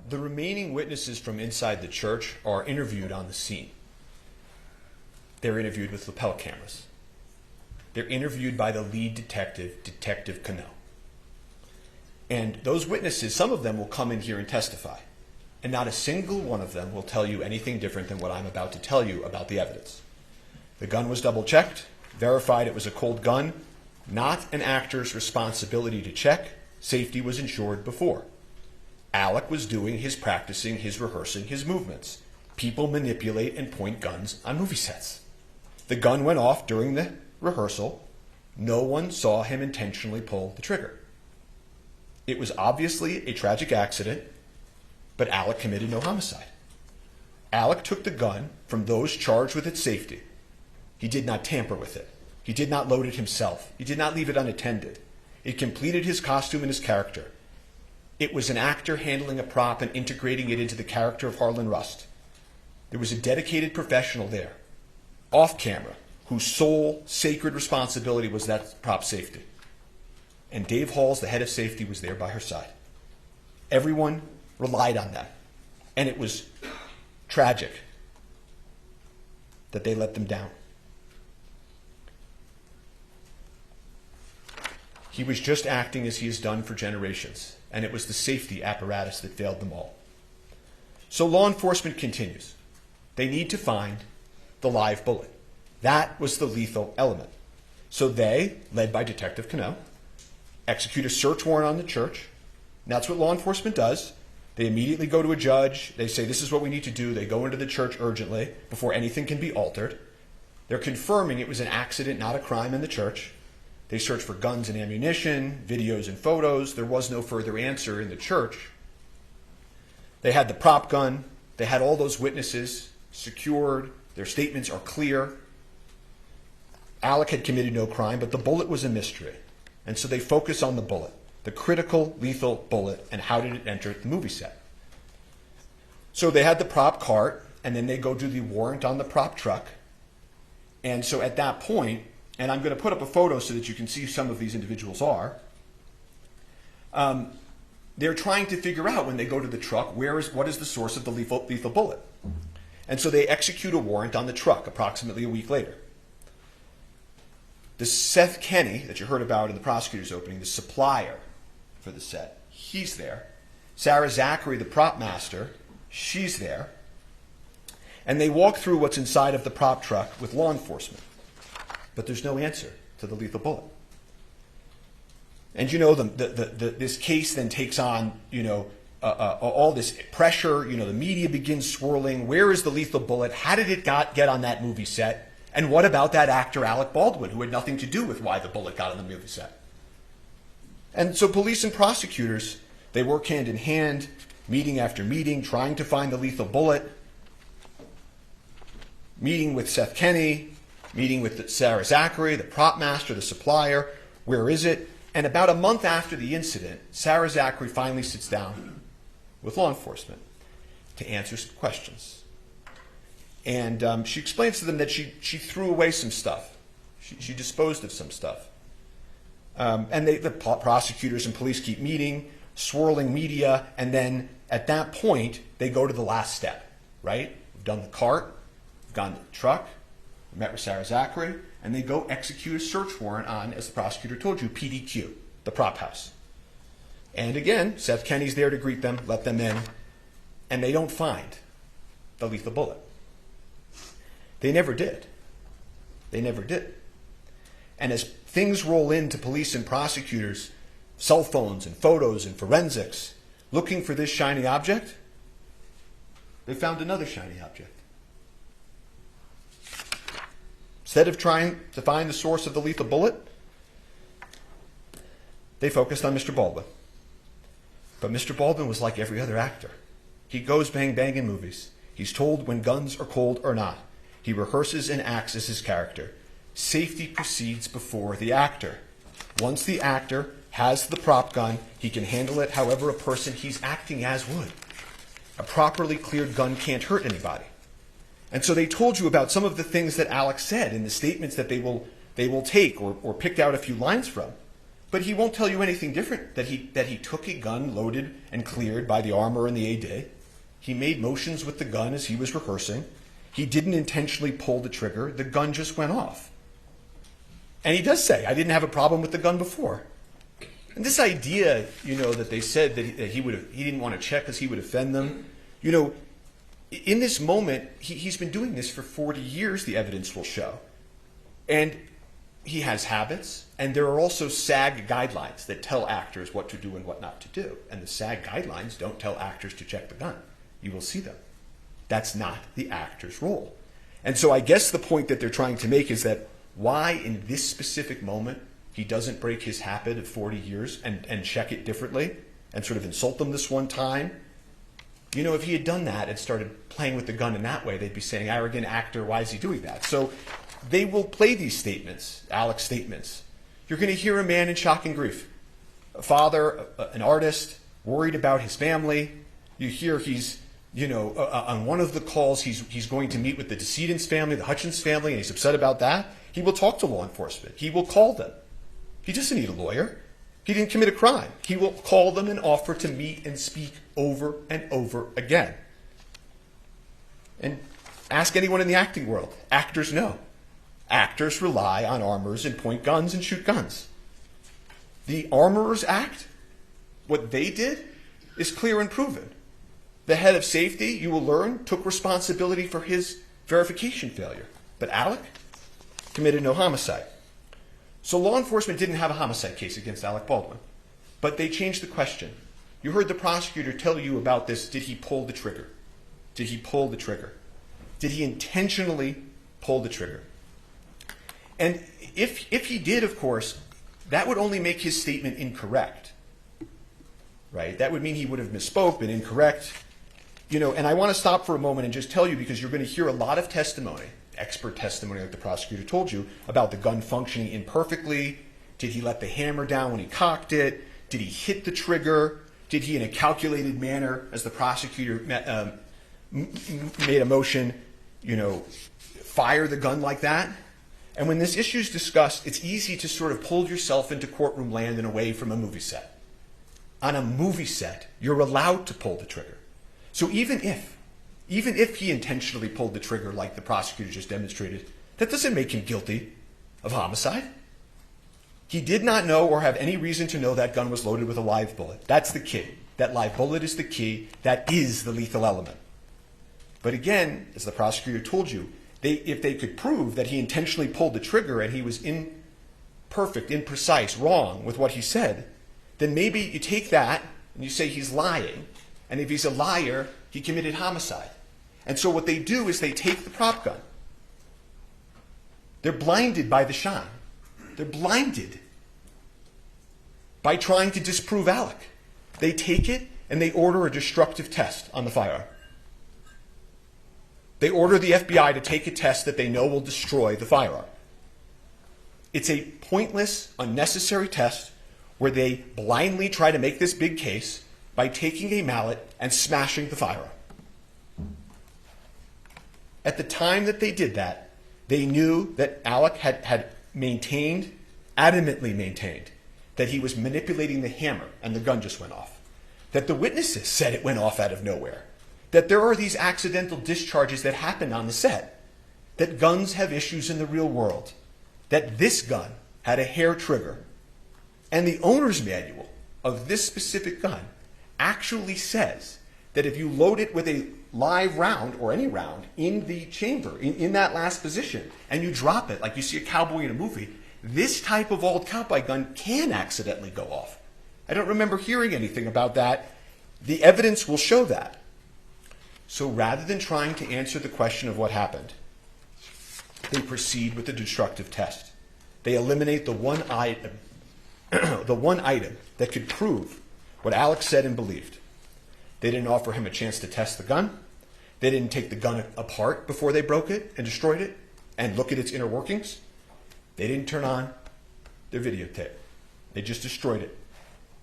The remaining witnesses from inside the church are interviewed on the scene. They're interviewed with lapel cameras. They're interviewed by the lead detective, Detective Cano. And those witnesses, some of them will come in here and testify. And not a single one of them will tell you anything different than what I'm about to tell you about the evidence. The gun was double-checked, verified it was a cold gun, not an actor's responsibility to check. Safety was ensured before. Alec was doing his practicing, his rehearsing, his movements. People manipulate and point guns on movie sets. The gun went off during the rehearsal. No one saw him intentionally pull the trigger. It was obviously a tragic accident, but Alec committed no homicide. Alec took the gun from those charged with its safety. He did not tamper with it. He did not load it himself. He did not leave it unattended. It completed his costume and his character. It was an actor handling a prop and integrating it into the character of Harlan Rust. There was a dedicated professional there, off camera, whose sole sacred responsibility was that prop's safety. And Dave Halls, the head of safety, was there by her side. Everyone relied on that. And it was tragic that they let them down. He was just acting as he has done for generations, and it was the safety apparatus that failed them all. So law enforcement continues. They need to find the live bullet. That was the lethal element. So they, led by Detective Cano, execute a search warrant on the church. And that's what law enforcement does. They immediately go to a judge. They say, this is what we need to do. They go into the church urgently before anything can be altered. They're confirming it was an accident, not a crime in the church. They search for guns and ammunition, videos and photos. There was no further answer in the church. They had the prop gun. They had all those witnesses secured. Their statements are clear. Alec had committed no crime, but the bullet was a mystery. And so they focus on the bullet, the critical, lethal bullet, and how did it enter the movie set. So they had the prop cart, and then they go do the warrant on the prop truck. And so at that point, and I'm going to put up a photo so that you can see who some of these individuals are, they're trying to figure out when they go to the truck, what is the source of the lethal bullet. And so they execute a warrant on the truck approximately a week later. The Seth Kenny that you heard about in the prosecutor's opening, the supplier for the set, he's there. Sarah Zachary, the prop master, she's there. And they walk through what's inside of the prop truck with law enforcement. But there's no answer to the lethal bullet. And you know, this case then takes on, all this pressure. The media begins swirling. Where is the lethal bullet? How did it get on that movie set? And what about that actor, Alec Baldwin, who had nothing to do with why the bullet got on the movie set? And so police and prosecutors, they work hand in hand, meeting after meeting, trying to find the lethal bullet, meeting with Seth Kenny, meeting with Sarah Zachary, the prop master, the supplier. Where is it? And about a month after the incident, Sarah Zachary finally sits down with law enforcement to answer some questions. And she explains to them that she threw away some stuff. She disposed of some stuff. And the prosecutors and police keep meeting, swirling media, and then at that point, they go to the last step, right? We've done the cart, we've gone to the truck, we met with Sarah Zachary, and they go execute a search warrant on, as the prosecutor told you, PDQ, the prop house. And again, Seth Kenny's there to greet them, let them in, and they don't find the lethal bullet. They never did. They never did. And as things roll into police and prosecutors, cell phones and photos and forensics, looking for this shiny object, they found another shiny object. Instead of trying to find the source of the lethal bullet, they focused on Mr. Baldwin. But Mr. Baldwin was like every other actor. He goes bang bang in movies. He's told when guns are cold or not. He rehearses and acts as his character. Safety proceeds before the actor. Once the actor has the prop gun, he can handle it however a person he's acting as would. A properly cleared gun can't hurt anybody. And so they told you about some of the things that Alec said in the statements that they will take or picked out a few lines from. But he won't tell you anything different, that he took a gun loaded and cleared by the armor and the AD. He made motions with the gun as he was rehearsing. He didn't intentionally pull the trigger. The gun just went off. And he does say, I didn't have a problem with the gun before. And this idea, that they said that he didn't want to check because he would offend them, in this moment, he's been doing this for 40 years, the evidence will show. And he has habits, and there are also SAG guidelines that tell actors what to do and what not to do. And the SAG guidelines don't tell actors to check the gun. You will see them. That's not the actor's role. And so I guess the point that they're trying to make is that why in this specific moment he doesn't break his habit of 40 years and check it differently and sort of insult them this one time. If he had done that and started playing with the gun in that way, they'd be saying, arrogant actor, why is he doing that? So they will play these statements, Alec's statements. You're going to hear a man in shock and grief. A father, an artist, worried about his family. You hear he's, on one of the calls, he's going to meet with the decedent's family, the Hutchins family, and he's upset about that. He will talk to law enforcement. He will call them. He doesn't need a lawyer. He didn't commit a crime. He will call them and offer to meet and speak over and over again. And ask anyone in the acting world. Actors know. Actors rely on armors and point guns and shoot guns. The Armorers Act, what they did, is clear and proven. The head of safety, you will learn, took responsibility for his verification failure. But Alec committed no homicide. So law enforcement didn't have a homicide case against Alec Baldwin. But they changed the question. You heard the prosecutor tell you about this. Did he pull the trigger? Did he pull the trigger? Did he intentionally pull the trigger? And if he did, of course, that would only make his statement incorrect. Right? That would mean he would have misspoke, been incorrect. And I want to stop for a moment and just tell you, because you're going to hear a lot of testimony, expert testimony like the prosecutor told you, about the gun functioning imperfectly. Did he let the hammer down when he cocked it? Did he hit the trigger? Did he, in a calculated manner, as the prosecutor made a motion, fire the gun like that? And when this issue is discussed, it's easy to sort of pull yourself into courtroom land and away from a movie set. On a movie set, you're allowed to pull the trigger. So even if he intentionally pulled the trigger like the prosecutor just demonstrated, that doesn't make him guilty of homicide. He did not know or have any reason to know that gun was loaded with a live bullet. That's the key. That live bullet is the key. That is the lethal element. But again, as the prosecutor told you, if they could prove that he intentionally pulled the trigger and he was imperfect, imprecise, wrong with what he said, then maybe you take that and you say he's lying. And if he's a liar, he committed homicide. And so what they do is they take the prop gun. They're blinded by the shine. They're blinded by trying to disprove Alec. They take it and they order a destructive test on the firearm. They order the FBI to take a test that they know will destroy the firearm. It's a pointless, unnecessary test where they blindly try to make this big case by taking a mallet and smashing the firearm. At the time that they did that, they knew that Alec had adamantly maintained, that he was manipulating the hammer and the gun just went off. That the witnesses said it went off out of nowhere. That there are these accidental discharges that happen on the set. That guns have issues in the real world. That this gun had a hair trigger. And the owner's manual of this specific gun actually says that if you load it with a live round, or any round, in the chamber, in that last position, and you drop it like you see a cowboy in a movie, this type of old cowboy gun can accidentally go off. I don't remember hearing anything about that. The evidence will show that. So rather than trying to answer the question of what happened, they proceed with the destructive test. They eliminate the one item that could prove what Alec said and believed. They didn't offer him a chance to test the gun. They didn't take the gun apart before they broke it and destroyed it and look at its inner workings. They didn't turn on their videotape. They just destroyed it.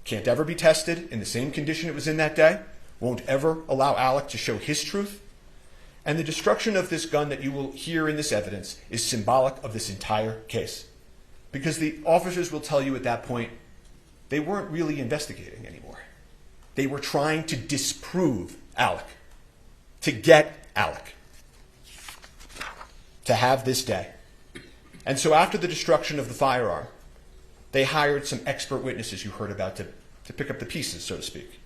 Can't ever be tested in the same condition it was in that day. Won't ever allow Alec to show his truth. And the destruction of this gun that you will hear in this evidence is symbolic of this entire case. Because the officers will tell you at that point, they weren't really investigating anymore. They were trying to disprove Alec, to get Alec, to have this day. And so after the destruction of the firearm, they hired some expert witnesses you heard about to pick up the pieces, so to speak.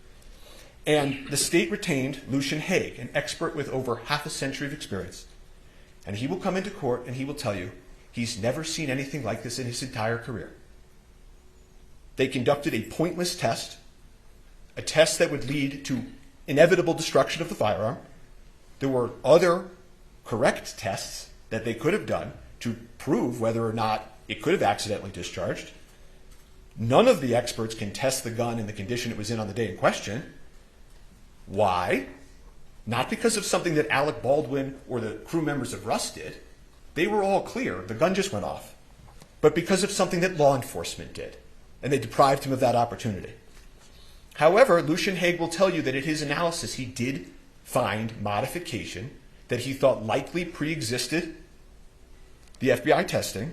And the state retained Lucian Haig, an expert with over half a century of experience. And he will come into court and he will tell you he's never seen anything like this in his entire career. They conducted a pointless test, a test that would lead to inevitable destruction of the firearm. There were other correct tests that they could have done to prove whether or not it could have accidentally discharged. None of the experts can test the gun in the condition it was in on the day in question. Why? Not because of something that Alec Baldwin or the crew members of Rust did. They were all clear. The gun just went off. But because of something that law enforcement did. And they deprived him of that opportunity. However, Lucian Haig will tell you that in his analysis he did find modification that he thought likely pre-existed the FBI testing.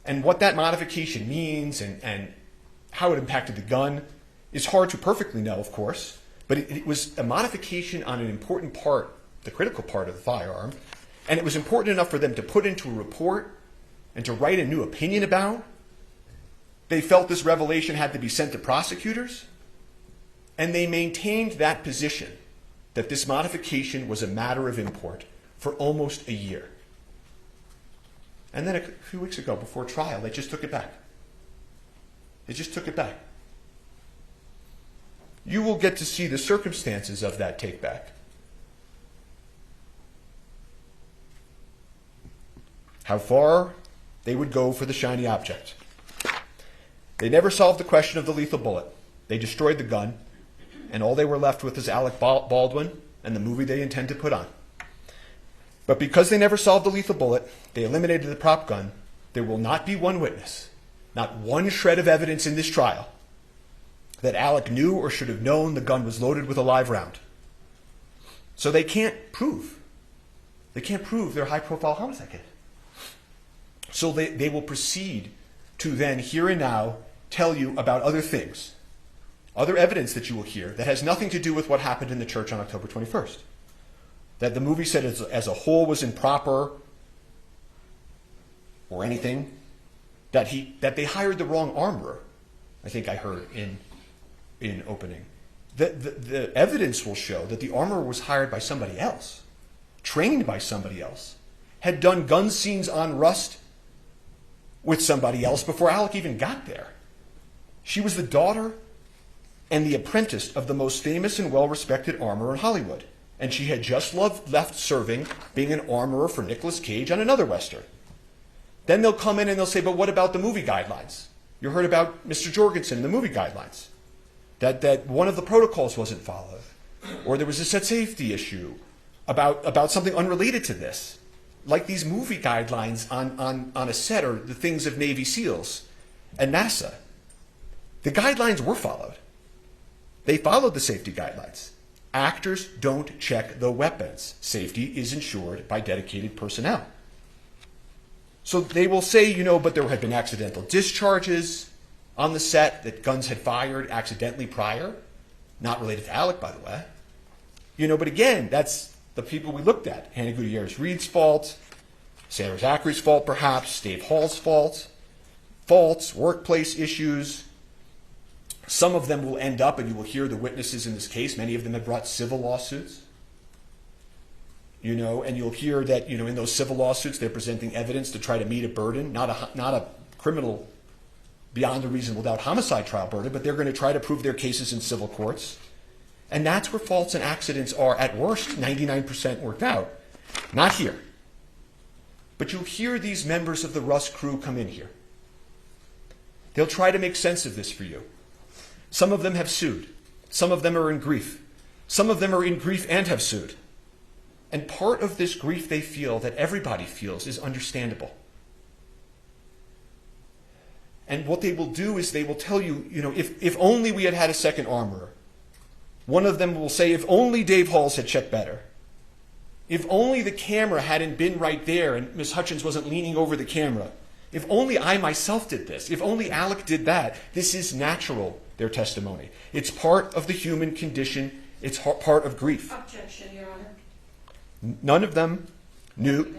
And what that modification means and how it impacted the gun is hard to perfectly know, of course. But it was a modification on an important part, the critical part of the firearm. And it was important enough for them to put into a report and to write a new opinion about. They felt this revelation had to be sent to prosecutors. And they maintained that position, that this modification was a matter of import, for almost a year. And then a few weeks ago, before trial, they just took it back. They just took it back. You will get to see the circumstances of that take back. How far they would go for the shiny object. They never solved the question of the lethal bullet. They destroyed the gun, and all they were left with is Alec Baldwin and the movie they intend to put on. But because they never solved the lethal bullet, they eliminated the prop gun, there will not be one witness, not one shred of evidence in this trial, that Alec knew or should have known the gun was loaded with a live round. So they can't prove their high-profile homicide case. So they will proceed to then, here and now, tell you about other things, other evidence that you will hear that has nothing to do with what happened in the church on October 21st. That the movie set as a whole was improper or anything. That they hired the wrong armorer, I think I heard in opening. The evidence will show that the armorer was hired by somebody else, trained by somebody else, had done gun scenes on Rust with somebody else before Alec even got there. She was the daughter and the apprentice of the most famous and well-respected armorer in Hollywood. And she had just left serving, being an armorer for Nicolas Cage on another Western. Then they'll come in and they'll say, but what about the movie guidelines? You heard about Mr. Jorgensen and the movie guidelines. That one of the protocols wasn't followed. Or there was a set safety issue about something unrelated to this. Like these movie guidelines on a set or the things of Navy SEALs and NASA. The guidelines were followed. They followed the safety guidelines. Actors don't check the weapons. Safety is ensured by dedicated personnel. So they will say, but there had been accidental discharges on the set, that guns had fired accidentally prior. Not related to Alec, by the way. But again, that's the people we looked at. Halyna Gutierrez-Reed's fault, Sarah Zachary's fault perhaps, Dave Hall's fault, faults, workplace issues. Some of them will end up, and you will hear the witnesses in this case, many of them have brought civil lawsuits. And you'll hear that, in those civil lawsuits, they're presenting evidence to try to meet a burden, not a criminal beyond a reasonable doubt homicide trial burden, but they're going to try to prove their cases in civil courts. And that's where faults and accidents are, at worst, 99% worked out. Not here. But you'll hear these members of the Rust crew come in here. They'll try to make sense of this for you. Some of them have sued. Some of them are in grief. Some of them are in grief and have sued. And part of this grief they feel, that everybody feels, is understandable. And what they will do is they will tell you, if only we had had a second armorer. One of them will say, if only Dave Halls had checked better. If only the camera hadn't been right there and Ms. Hutchins wasn't leaning over the camera. If only I myself did this. If only Alec did that. This is natural, their testimony. It's part of the human condition. It's part of grief. Objection, Your Honor. None of them knew.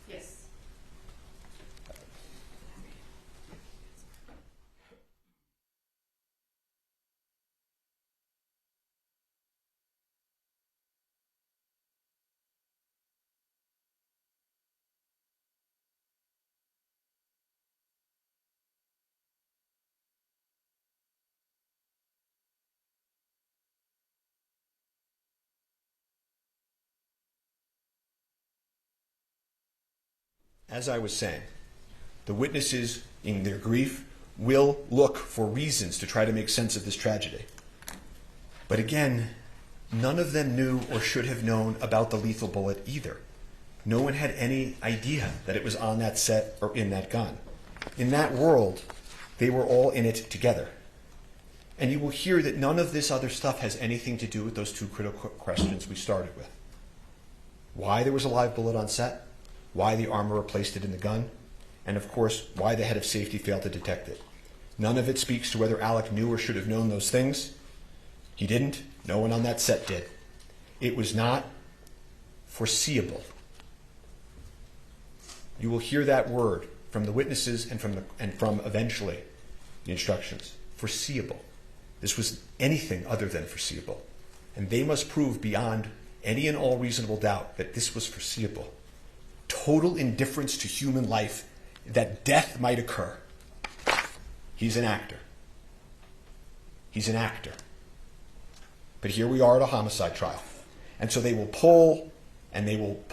Yes. As I was saying, the witnesses, in their grief, will look for reasons to try to make sense of this tragedy. But again, none of them knew or should have known about the lethal bullet either. No one had any idea that it was on that set or in that gun. In that world, they were all in it together. And you will hear that none of this other stuff has anything to do with those two critical questions we started with. Why there was a live bullet on set, why the armorer placed it in the gun, and of course, why the head of safety failed to detect it. None of it speaks to whether Alec knew or should have known those things. He didn't. No one on that set did. It was not foreseeable. You will hear that word from the witnesses and from eventually the instructions. Foreseeable. This was anything other than foreseeable. And they must prove beyond any and all reasonable doubt that this was foreseeable. Total indifference to human life, that death might occur. He's an actor. He's an actor. But here we are at a homicide trial. And so they will pull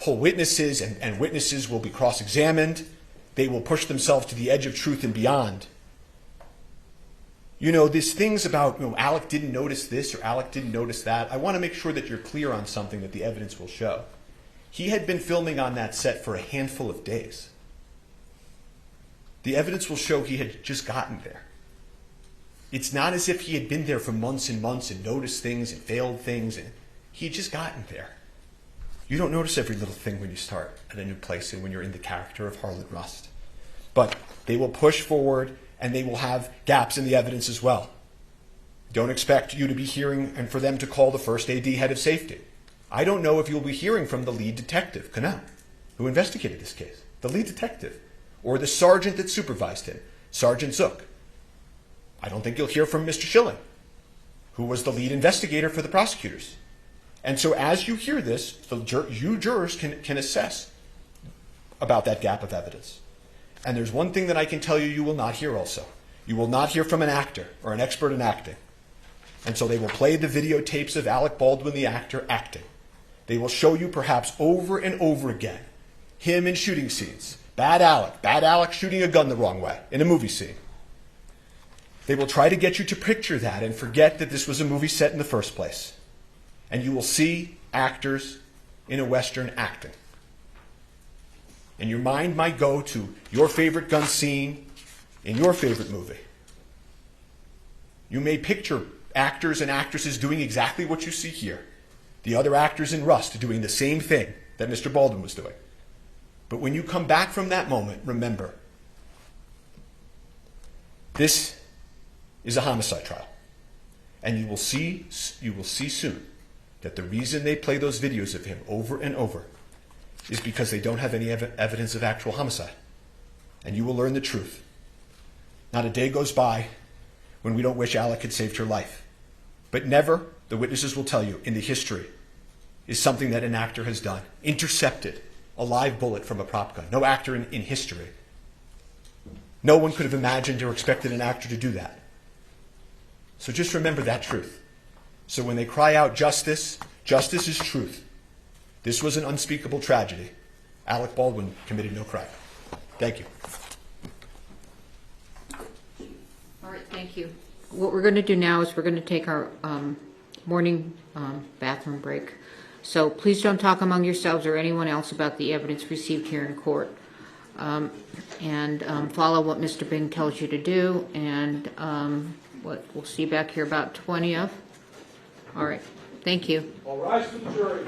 witnesses, and witnesses will be cross-examined. They will push themselves to the edge of truth and beyond. These things about, Alec didn't notice this or Alec didn't notice that. I want to make sure that you're clear on something that the evidence will show. He had been filming on that set for a handful of days. The evidence will show he had just gotten there. It's not as if he had been there for months and months and noticed things and failed things. He had just gotten there. You don't notice every little thing when you start at a new place and when you're in the character of Harlan Rust. But they will push forward and they will have gaps in the evidence as well. Don't expect you to be hearing and for them to call the first AD head of safety. I don't know if you'll be hearing from the lead detective, Cannell, who investigated this case. The lead detective. Or the sergeant that supervised him, Sergeant Zook. I don't think you'll hear from Mr. Schilling, who was the lead investigator for the prosecutors. And so as you hear this, you jurors can assess about that gap of evidence. And there's one thing that I can tell you will not hear also. You will not hear from an actor or an expert in acting. And so they will play the videotapes of Alec Baldwin, the actor, acting. They will show you perhaps over and over again him in shooting scenes. Bad Alec shooting a gun the wrong way in a movie scene. They will try to get you to picture that and forget that this was a movie set in the first place. And you will see actors in a Western acting. And your mind might go to your favorite gun scene in your favorite movie. You may picture actors and actresses doing exactly what you see here. The other actors in Rust doing the same thing that Mr. Baldwin was doing. But when you come back from that moment, remember, this is a homicide trial. And you will see soon that the reason they play those videos of him over and over is because they don't have any evidence of actual homicide. And you will learn the truth. Not a day goes by when we don't wish Alec had saved her life. But never, the witnesses will tell you, in the history, is something that an actor has done. Intercepted a live bullet from a prop gun. No actor in history. No one could have imagined or expected an actor to do that. So just remember that truth. So when they cry out justice, justice is truth. This was an unspeakable tragedy. Alec Baldwin committed no crime. Thank you. All right, thank you. what we're going to do now is we're going to take our morning bathroom break. So please don't talk among yourselves or anyone else about the evidence received here in court. And follow what Mr. Bing tells you to do. And we'll see you back here about 20 of. All right. Thank you. All rise for the jury.